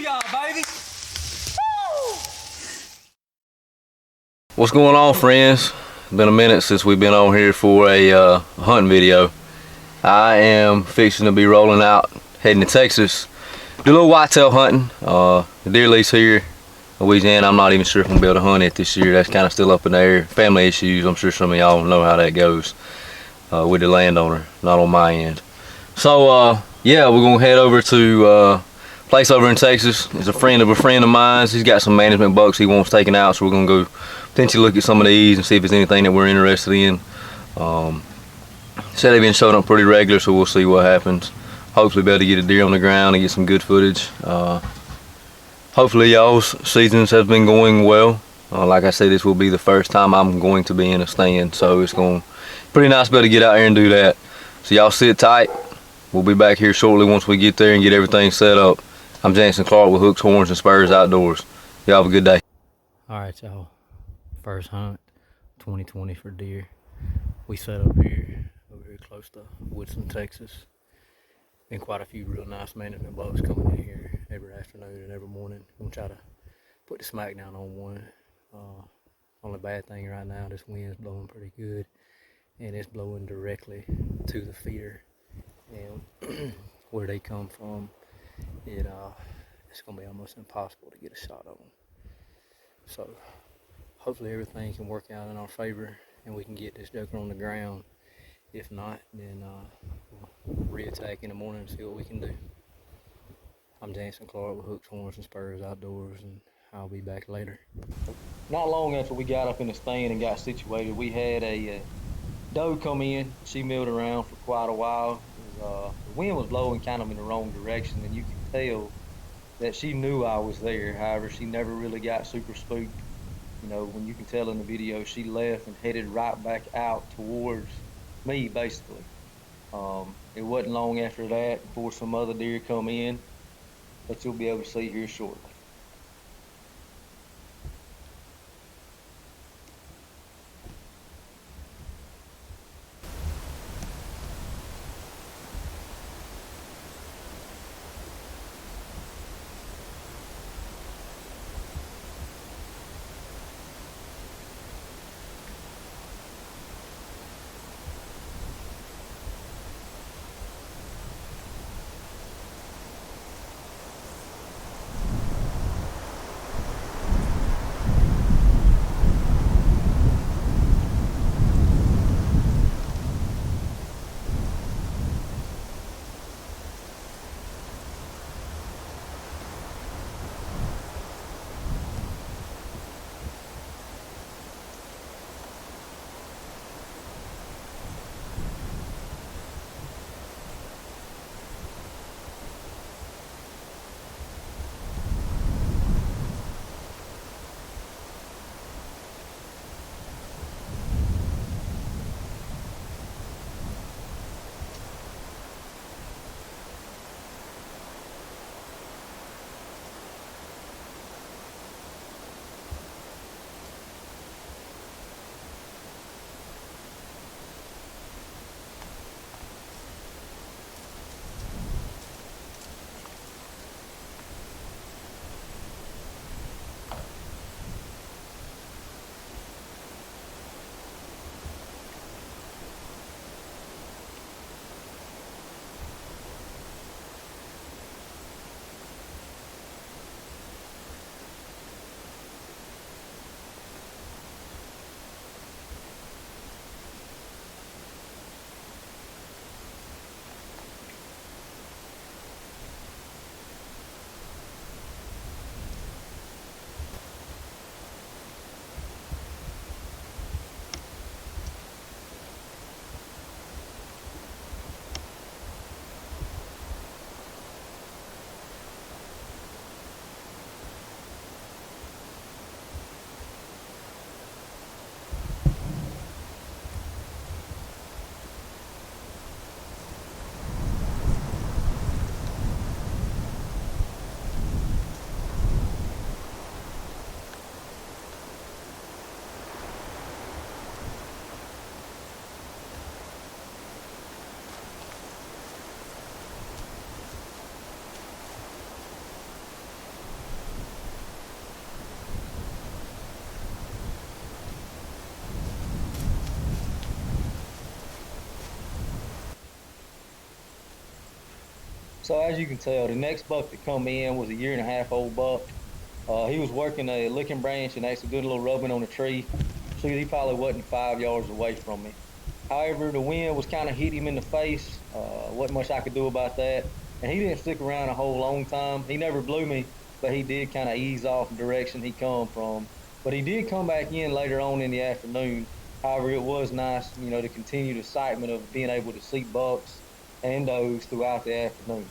Booyah, baby! Woo! What's going on, friends? It's been a minute since we've been on here for a hunting video. I am fixing to be rolling out, heading to Texas. Do a little whitetail hunting. The deer lease here in Louisiana, I'm not even sure if I'm gonna be able to hunt it this year. That's kind of still up in the air. Family issues, I'm sure some of y'all know how that goes with the landowner, not on my end. So yeah, we're gonna head over to a place over in Texas. It's a friend of mine. He's got some management bucks he wants taken out, so we're gonna go potentially look at some of these and see if there's anything that we're interested in. Said they've been showing up pretty regular, so we'll see what happens. Hopefully be able to get a deer on the ground and get some good footage. Hopefully y'all's seasons have been going well. Like I said, this will be the first time I'm going to be in a stand, so it's going pretty nice to be able to get out here and do that. So y'all sit tight. We'll be back here shortly once we get there and get everything set up. I'm Jason Clark with Hooks, Horns, and Spurs Outdoors. Y'all have a good day. All right, y'all. First hunt, 2020 for deer. We set up here, over here close to Woodson, Texas. Been quite a few real nice management bucks coming in here every afternoon and every morning. Gonna try to put the smack down on one. Only bad thing right now, this wind's blowing pretty good, and it's blowing directly to the feeder. And where they come from, it's gonna be almost impossible to get a shot on. So hopefully everything can work out in our favor and we can get this joker on the ground. If not, then we'll re-attack in the morning and see what we can do. I'm Jason Clark with Hooks, Horns, and Spurs Outdoors, and I'll be back later. Not long after we got up in the stand and got situated, we had a doe come in. She milled around for quite a while. The wind was blowing kind of in the wrong direction, and you could tell that she knew I was there. However, she never really got super spooked. You know, when you can tell in the video, she left and headed right back out towards me, basically. It wasn't long after that before some other deer come in that you'll be able to see here shortly. So as you can tell, the next buck that come in was a 1.5-year-old buck. He was working a licking branch and actually doing a little rubbing on a tree. So he probably wasn't 5 yards away from me. However, the wind was kind of hit him in the face. Wasn't much I could do about that. And he didn't stick around a whole long time. He never blew me, but he did kind of ease off the direction he come from. But he did come back in later on in the afternoon. However, it was nice, to continue the excitement of being able to see bucks and does throughout the afternoon.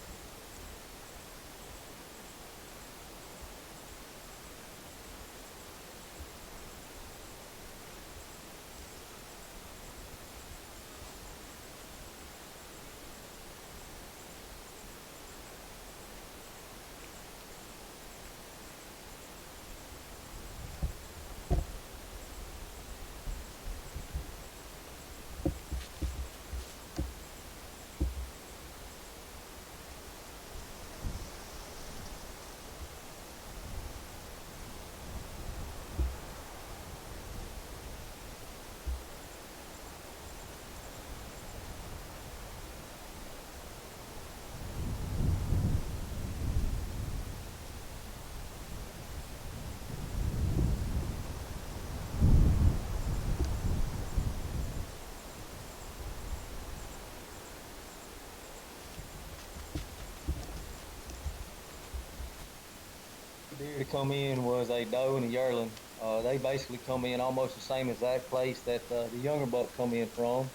Deer to come in was a doe and a yearling. They basically come in almost the same exact place that the younger buck come in from.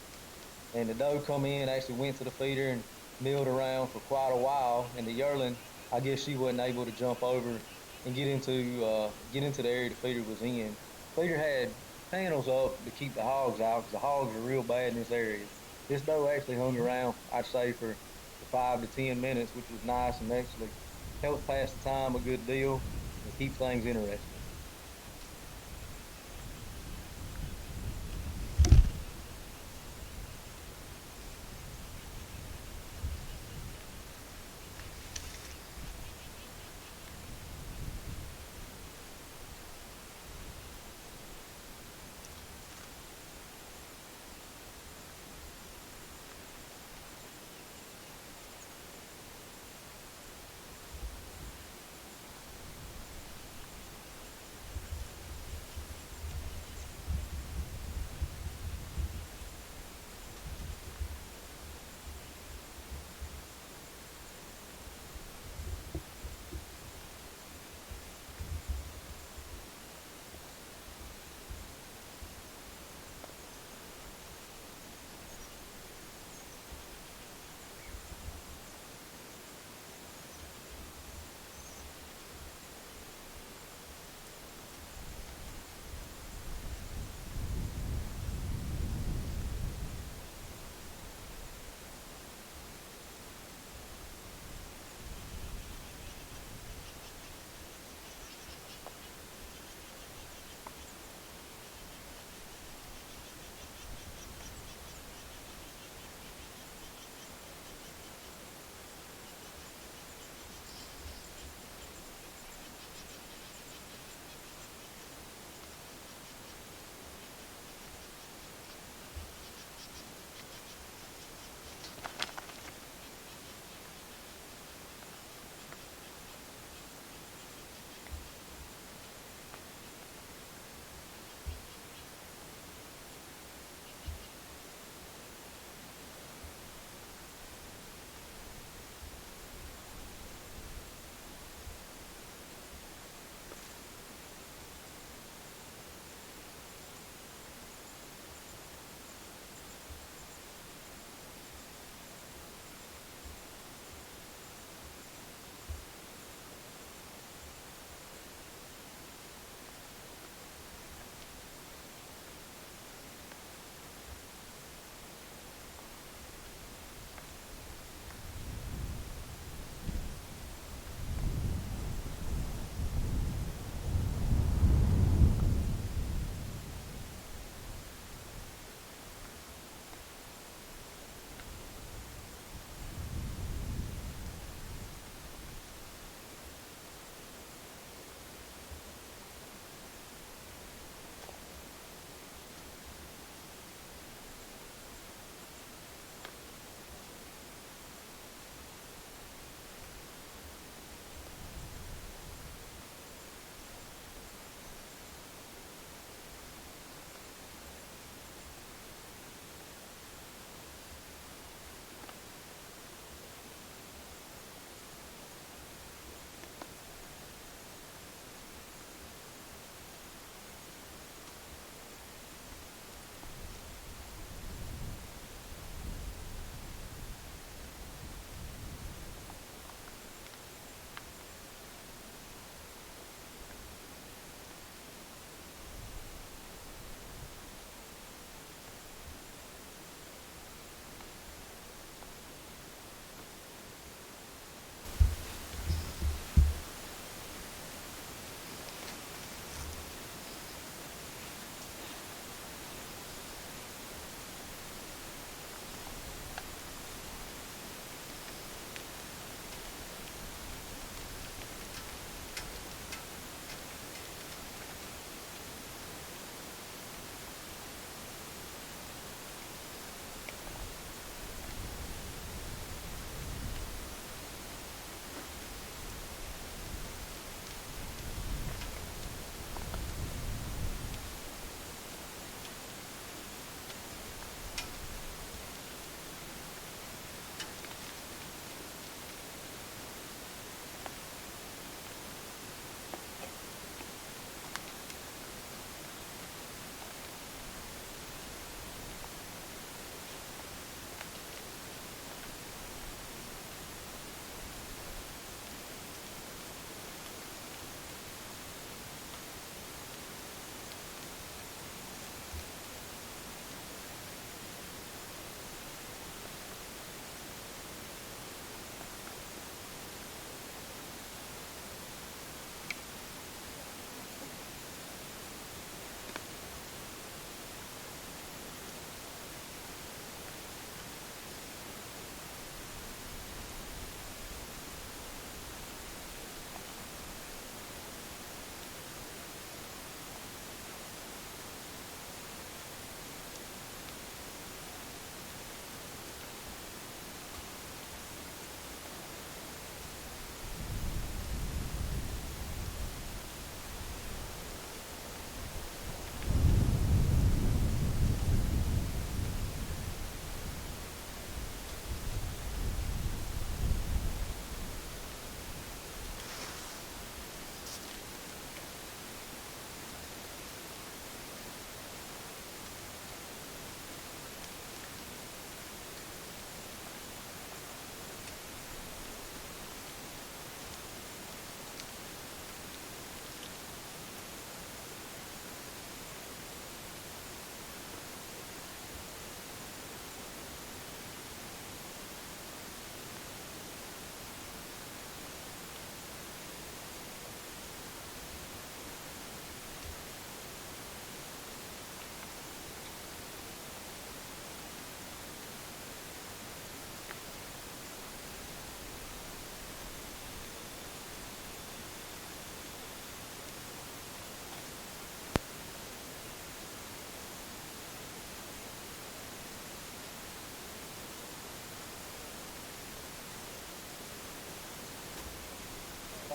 And the doe come in, actually went to the feeder and milled around for quite a while. And the yearling, I guess she wasn't able to jump over and get into the area the feeder was in. Feeder had panels up to keep the hogs out because the hogs are real bad in this area. This doe actually hung around, I'd say, for 5 to 10 minutes, which was nice and actually helped pass the time a good deal and keep things interesting.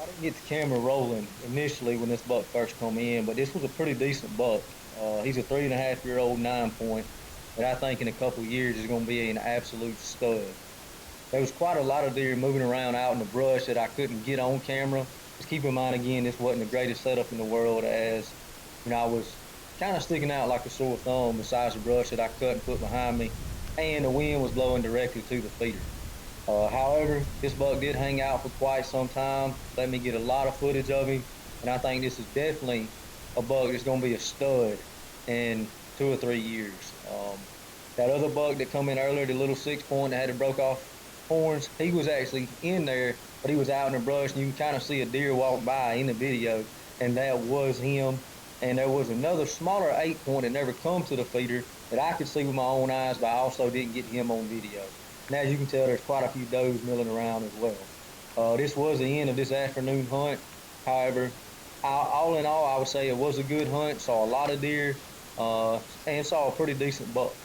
didn't get the camera rolling initially when this buck first come in, but this was a pretty decent buck. He's a 3.5-year-old 9 point that I think in a couple years is going to be an absolute stud. There was quite a lot of deer moving around out in the brush that I couldn't get on camera. Just keep in mind again, this wasn't the greatest setup in the world, as I was kind of sticking out like a sore thumb besides the brush that I cut and put behind me, and the wind was blowing directly to the feeder. However, this buck did hang out for quite some time, let me get a lot of footage of him, and I think this is definitely a buck that's going to be a stud in 2 or 3 years. That other buck that come in earlier, the little 6 point that had the broke off horns, he was actually in there, but he was out in the brush, and you can kind of see a deer walk by in the video, and that was him. And there was another smaller 8 point that never come to the feeder that I could see with my own eyes, but I also didn't get him on video. And as you can tell, there's quite a few does milling around as well. This was the end of this afternoon hunt. However, all in all, I would say it was a good hunt. Saw a lot of deer, and saw a pretty decent buck.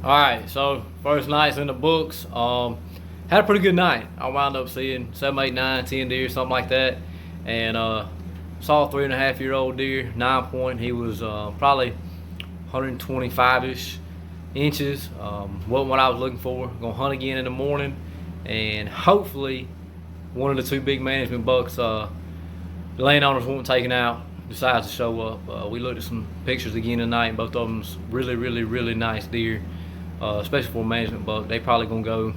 All right, so first night's in the books. Had a pretty good night. I wound up seeing 7, 8, 9, 10 deer, something like that, and saw a 3.5-year-old deer, 9 point. He was probably 125-ish inches. Wasn't what I was looking for. Gonna hunt again in the morning, and hopefully one of the two big management bucks the landowners weren't taken out decides to show up. We looked at some pictures again tonight, and both of them's really, really, really nice deer. Especially for a management buck, they probably gonna go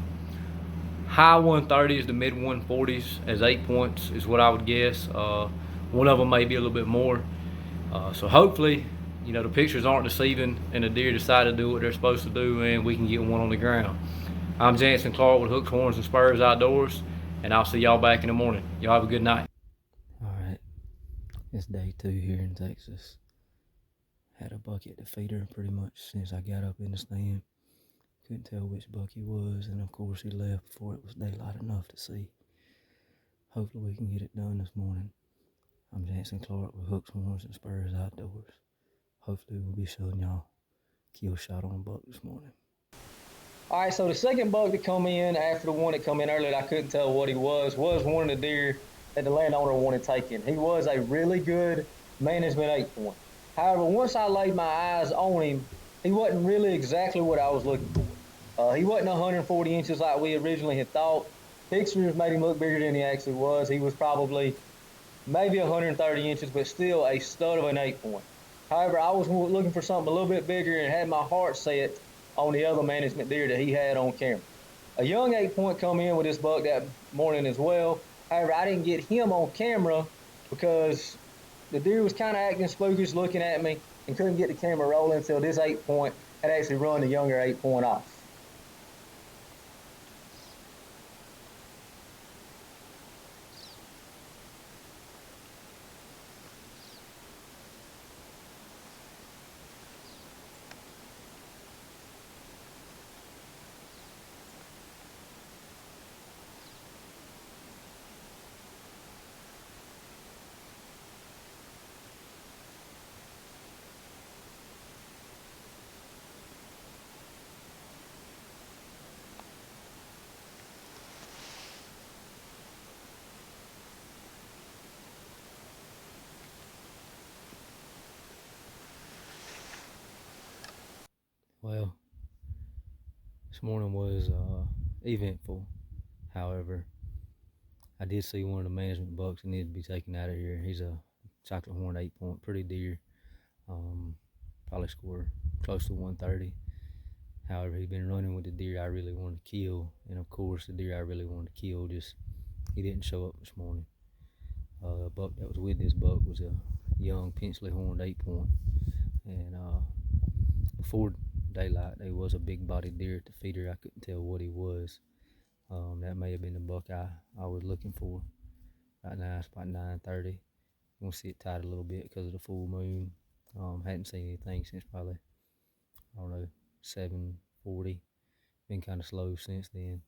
high 130s to mid 140s as 8 points is what I would guess. One of them may be a little bit more. So hopefully, the pictures aren't deceiving and the deer decide to do what they're supposed to do, and we can get one on the ground. I'm Jansen Clark with Hooks, Horns, and Spurs Outdoors, and I'll see y'all back in the morning. Y'all have a good night. All right, it's day 2 here in Texas. Had a buck at the feeder pretty much since I got up in the stand. Couldn't tell which buck he was, and of course he left before it was daylight enough to see. Hopefully we can get it done this morning. I'm Jansen Clark with Hooks, Horns, and Spurs Outdoors. Hopefully we'll be showing y'all kill shot on a buck this morning. All right, so the second buck that come in after the one that come in earlier that I couldn't tell what he was one of the deer that the landowner wanted taken. He was a really good management 8-point. However, once I laid my eyes on him, he wasn't really exactly what I was looking for. He wasn't 140 inches like we originally had thought. Pictures made him look bigger than he actually was. He was probably maybe 130 inches, but still a stud of an 8-point. However, I was looking for something a little bit bigger and had my heart set on the other management deer that he had on camera. A young 8-point come in with this buck that morning as well. However, I didn't get him on camera because the deer was kind of acting spookish looking at me and couldn't get the camera rolling until this 8-point had actually run the younger 8-point off. Well, this morning was eventful. However, I did see one of the management bucks that needed to be taken out of here. He's a chocolate horn 8-point, pretty deer. Probably score close to 130. However, he'd been running with the deer I really wanted to kill, and of course, the deer I really wanted to kill he didn't show up this morning. A buck that was with this buck was a young pencilly horned 8-point, and before daylight, there was a big bodied deer at the feeder. I couldn't tell what he was. That may have been the buck I was looking for. Right now it's about 9:30. I'm gonna sit tight a little bit because of the full moon. Hadn't seen anything since probably, I don't know, 7:40. Been kind of slow since then.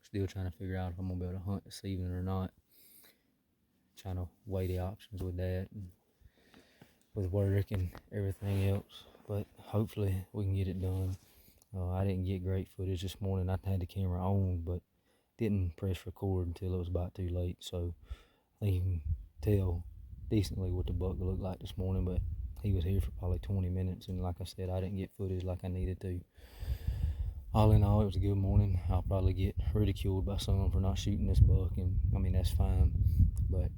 Still trying to figure out if I'm gonna be able to hunt this evening or not. Trying to weigh the options with that and with work and everything else. But hopefully we can get it done. I didn't get great footage this morning. I had the camera on, but didn't press record until it was about too late. So I think you can tell decently what the buck looked like this morning, but he was here for probably 20 minutes. And like I said, I didn't get footage like I needed to. All in all, it was a good morning. I'll probably get ridiculed by some for not shooting this buck, and I mean, that's fine. But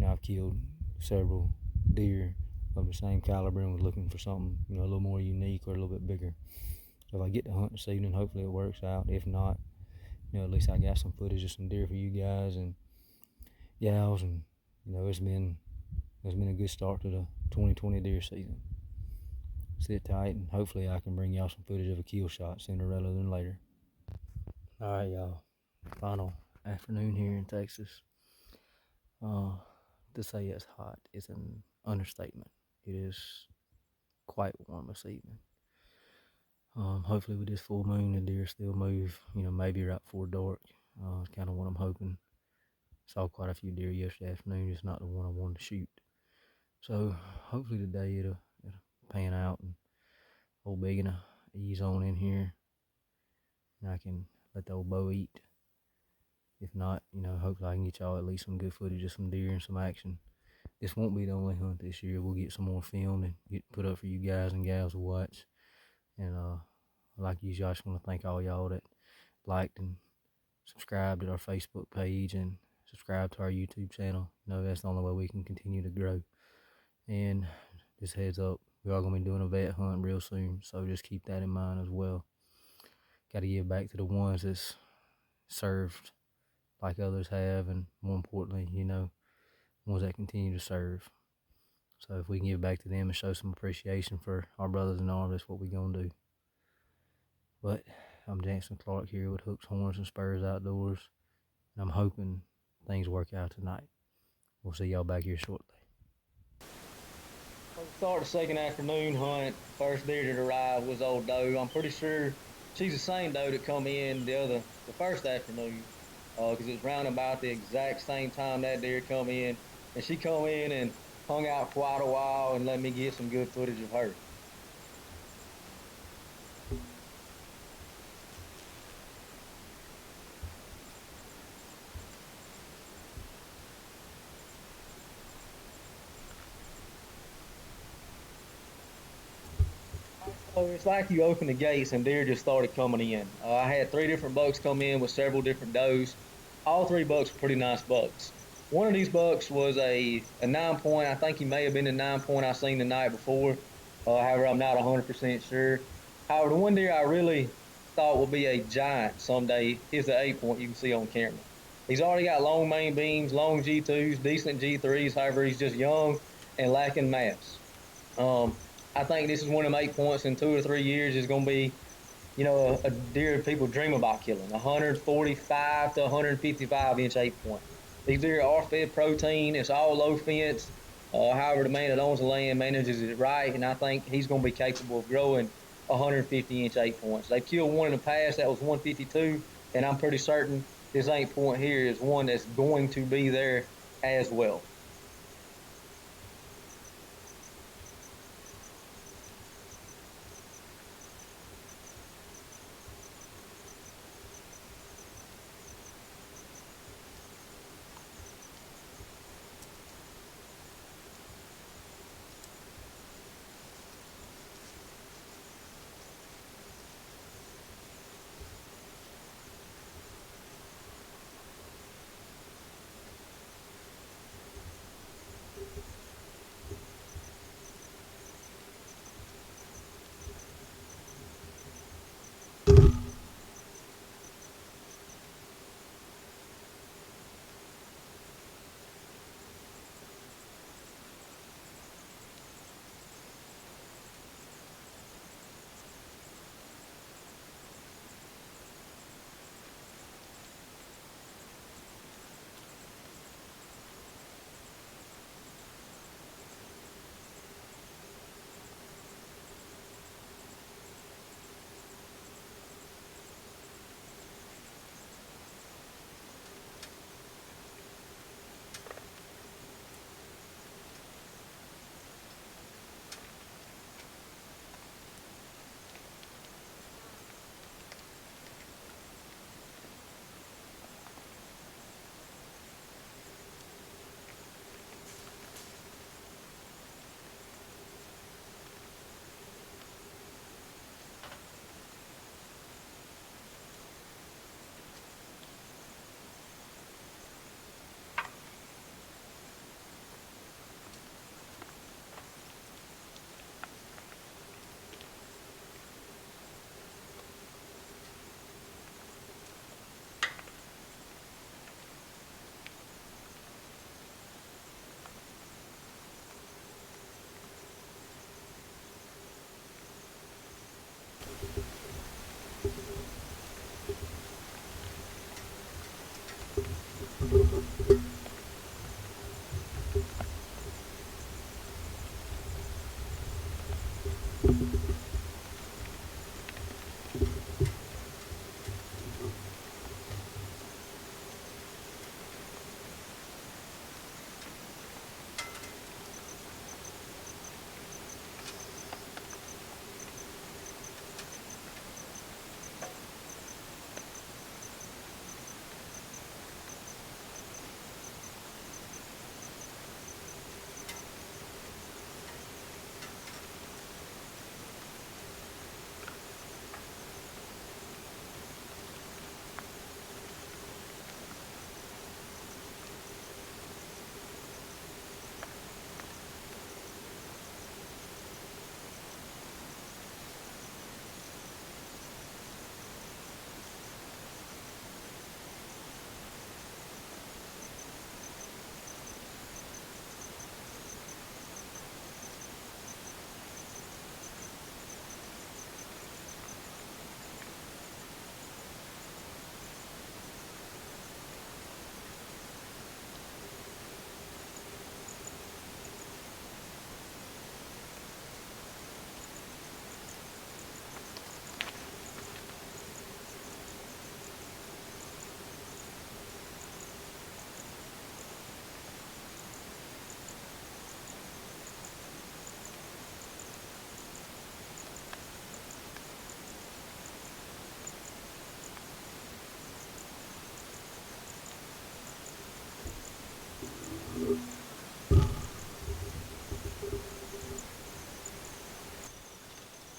I've killed several deer of the same caliber and was looking for something, a little more unique or a little bit bigger. So if I get to hunt this evening, hopefully it works out. If not, at least I got some footage of some deer for you guys and gals, and it's been a good start to the 2020 deer season. Sit tight, and hopefully I can bring y'all some footage of a kill shot sooner rather than later. All right, y'all. Final afternoon here in Texas. To say it's hot is an understatement. It is quite warm this evening. Hopefully with this full moon, the deer still move, maybe right before dark. It's kind of what I'm hoping. Saw quite a few deer yesterday afternoon, just not the one I wanted to shoot. So hopefully today it'll pan out and old big and ease on in here, and I can let the old bow eat. If not, hopefully I can get y'all at least some good footage of some deer and some action. This won't be the only hunt this year. We'll get some more filmed and get put up for you guys and gals to watch. And like usual, I just want to thank all y'all that liked and subscribed to our Facebook page and subscribe to our YouTube channel. That's the only way we can continue to grow. And just heads up, we are going to be doing a vet hunt real soon, so just keep that in mind as well. Got to give back to the ones that's served like others have, and more importantly, ones that continue to serve. So if we can give back to them and show some appreciation for our brothers in arms, that's what we're going to do. But I'm Jansen Clark here with Hooks, Horns, and Spurs Outdoors, and I'm hoping things work out tonight. We'll see y'all back here shortly. Start the second afternoon hunt. First deer that arrived was old doe. I'm pretty sure she's the same doe that come in the first afternoon, because it was round about the exact same time that deer come in, and she come in and hung out quite a while and let me get some good footage of her. So it's like you open the gates and deer just started coming in. I had three different bucks come in with several different does. All three bucks were pretty nice bucks. One of these bucks was a 9 point. I think he may have been the 9 point I seen the night before. However, I'm not 100% sure. However, the one deer I really thought would be a giant someday is the 8 point you can see on camera. He's already got long main beams, long G2s, decent G3s. However, he's just young and lacking mass. Um, I think this is one of them 8 points in 2 or 3 years is going to be, a deer people dream about killing. 145 to 155 inch 8 point. These deer are fed protein. It's all low fence. However, the man that owns the land manages it right, and I think he's going to be capable of growing 150 inch 8 points. They've killed one in the past that was 152, and I'm pretty certain this 8 point here is one that's going to be there as well.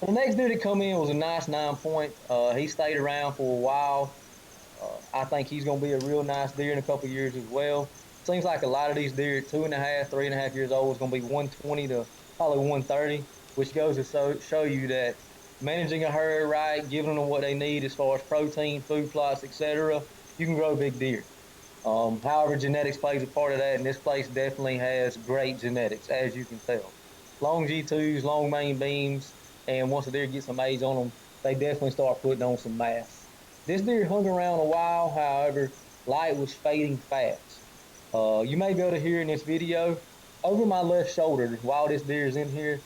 The next deer that come in was a nice 9-point. He stayed around for a while. I think he's going to be a real nice deer in a couple years as well. Seems like a lot of these deer at 2.5, 3.5 years old is going to be 120 to probably 130, which goes to show you that managing a herd right, giving them what they need as far as protein, food plots, etc., you can grow big deer. However, genetics plays a part of that, and this place definitely has great genetics, as you can tell. Long G2s, long main beams, and once the deer get some age on them, they definitely start putting on some mass. This deer hung around a while, however, light was fading fast. You may be able to hear in this video, over my left shoulder, while this deer is in here,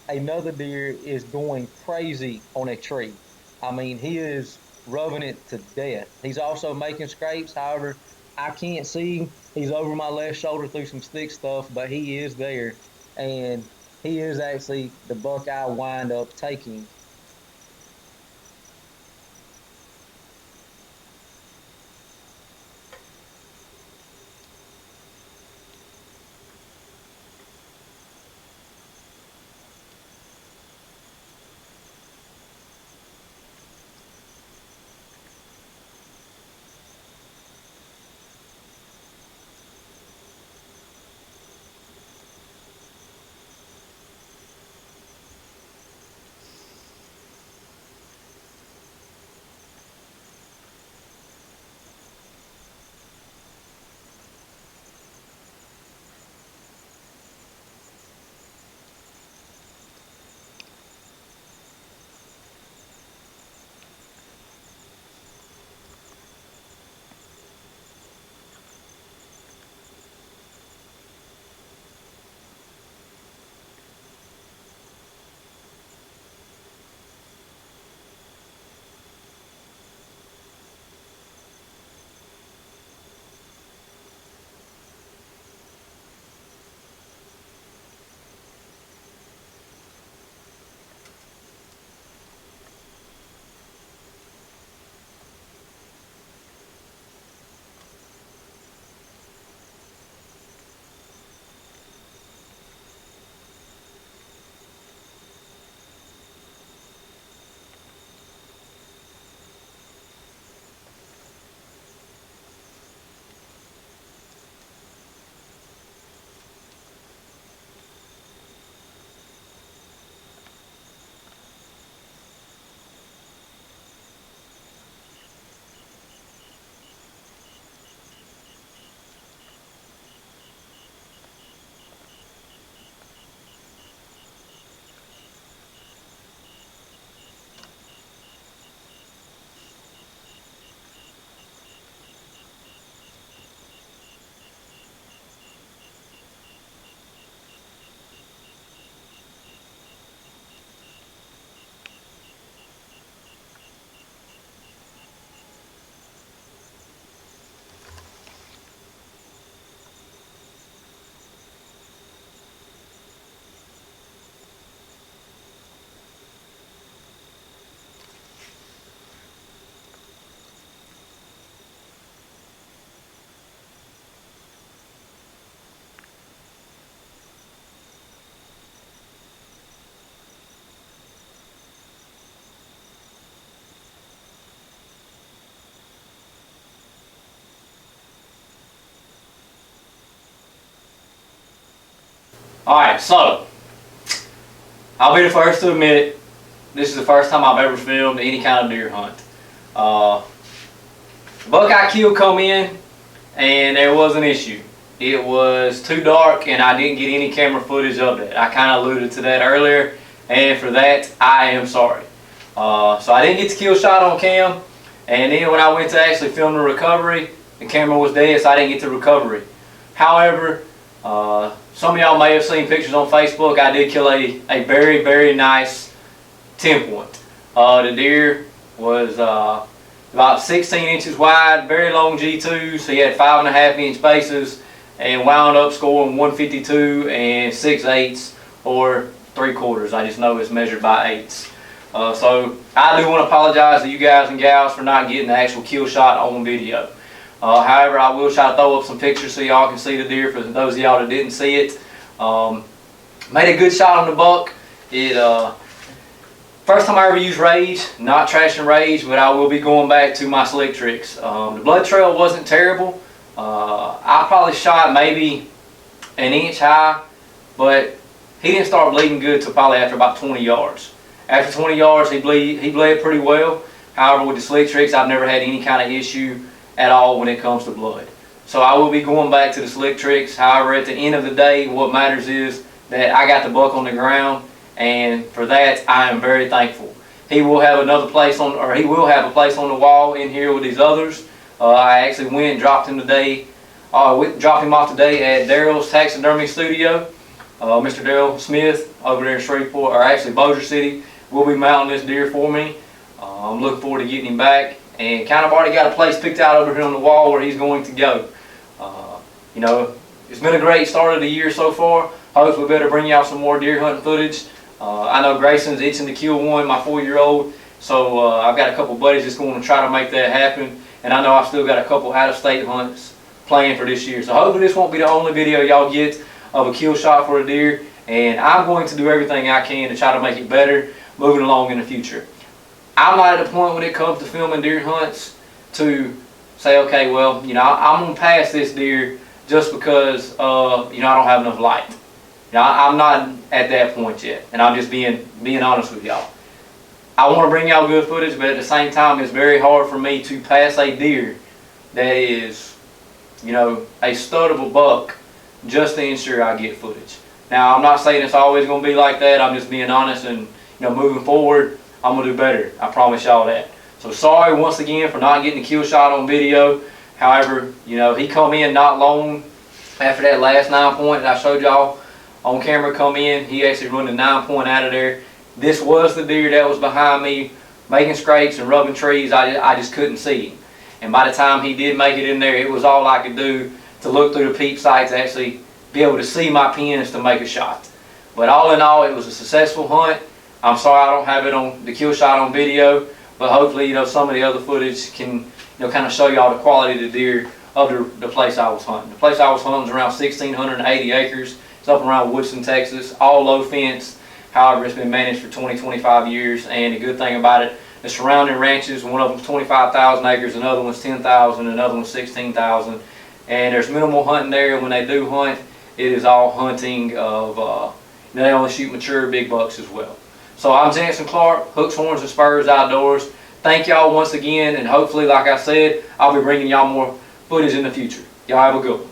another deer is going crazy on a tree. I mean, he is rubbing it to death. He's also making scrapes, however, I can't see. He's over my left shoulder through some stick stuff, but he is there. And he is actually the buck I wind up taking. Alright, so I'll be the first to admit it. This is the first time I've ever filmed any kind of deer hunt. The buck I killed come in and there was an issue. It was too dark and I didn't get any camera footage of that. I kind of alluded to that earlier, and for that I am sorry. So I didn't get the kill shot on cam, and then when I went to actually film the recovery, the camera was dead, so I didn't get the recovery. However, some of y'all may have seen pictures on Facebook. I did kill a very, very nice 10-point. The deer was about 16 inches wide, very long G2s. He had 5.5-inch bases and wound up scoring 152 and 6/8 or 3/4. I just know it's measured by eighths. So I do want to apologize to you guys and gals for not getting the actual kill shot on video. However, I will try to throw up some pictures so y'all can see the deer for those of y'all that didn't see it. Made a good shot on the buck. First time I ever used Rage, not trashing Rage, but I will be going back to my slick tricks. The blood trail wasn't terrible. I probably shot maybe an inch high, but he didn't start bleeding good till probably after about 20 yards. After 20 yards, he bled pretty well. However, with the slick tricks, I've never had any kind of issue at all when it comes to blood. So I will be going back to the slick tricks. However, at the end of the day, what matters is that I got the buck on the ground, and for that, I am very thankful. He will have another place on, or he will have a place on the wall in here with these others. I actually went and dropped him today. Dropped him off today at Daryl's taxidermy studio. Mr. Daryl Smith over there in Shreveport, or actually Bossier City, will be mounting this deer for me. I'm looking forward to getting him back, and kind of already got a place picked out over here on the wall where he's going to go. You know, it's been a great start of the year so far. Hopefully, better bring y'all some more deer hunting footage. I know Grayson's itching to kill one, my 4-year-old, so I've got a couple buddies that's going to try to make that happen, and I know I've still got a couple out-of-state hunts planned for this year. So hopefully this won't be the only video y'all get of a kill shot for a deer, and I'm going to do everything I can to try to make it better moving along in the future. I'm not at the point when it comes to filming deer hunts to say, okay, well, you know, I'm going to pass this deer just because, you know, I don't have enough light. You know, I'm not at that point yet, and I'm just being honest with y'all. I want to bring y'all good footage, but at the same time, it's very hard for me to pass a deer that is, you know, a stud of a buck just to ensure I get footage. Now, I'm not saying it's always going to be like that. I'm just being honest, and, you know, moving forward, I'm going to do better. I promise y'all that. So sorry once again for not getting the kill shot on video. However, you know, he come in not long after that last 9-point that I showed y'all on camera come in. He actually run the 9-point out of there. This was the deer that was behind me making scrapes and rubbing trees. I just couldn't see him. And by the time he did make it in there, it was all I could do to look through the peep sights, actually be able to see my pins to make a shot. But all in all, it was a successful hunt. I'm sorry I don't have it on the kill shot on video, but hopefully, you know, some of the other footage can, you know, kind of show y'all the quality of the deer of the place I was hunting. The place I was hunting is around 1,680 acres. It's up around Woodson, Texas, all low fence. However, it's been managed for 20-25 years, and the good thing about it, the surrounding ranches, one of them's 25,000 acres, another one's 10,000, another one's 16,000, and there's minimal hunting there. When they do hunt, it is all hunting of, they only shoot mature big bucks as well. So I'm Jansen Clark, Hooks, Horns, and Spurs Outdoors. Thank y'all once again, and hopefully, like I said, I'll be bringing y'all more footage in the future. Y'all have a good one.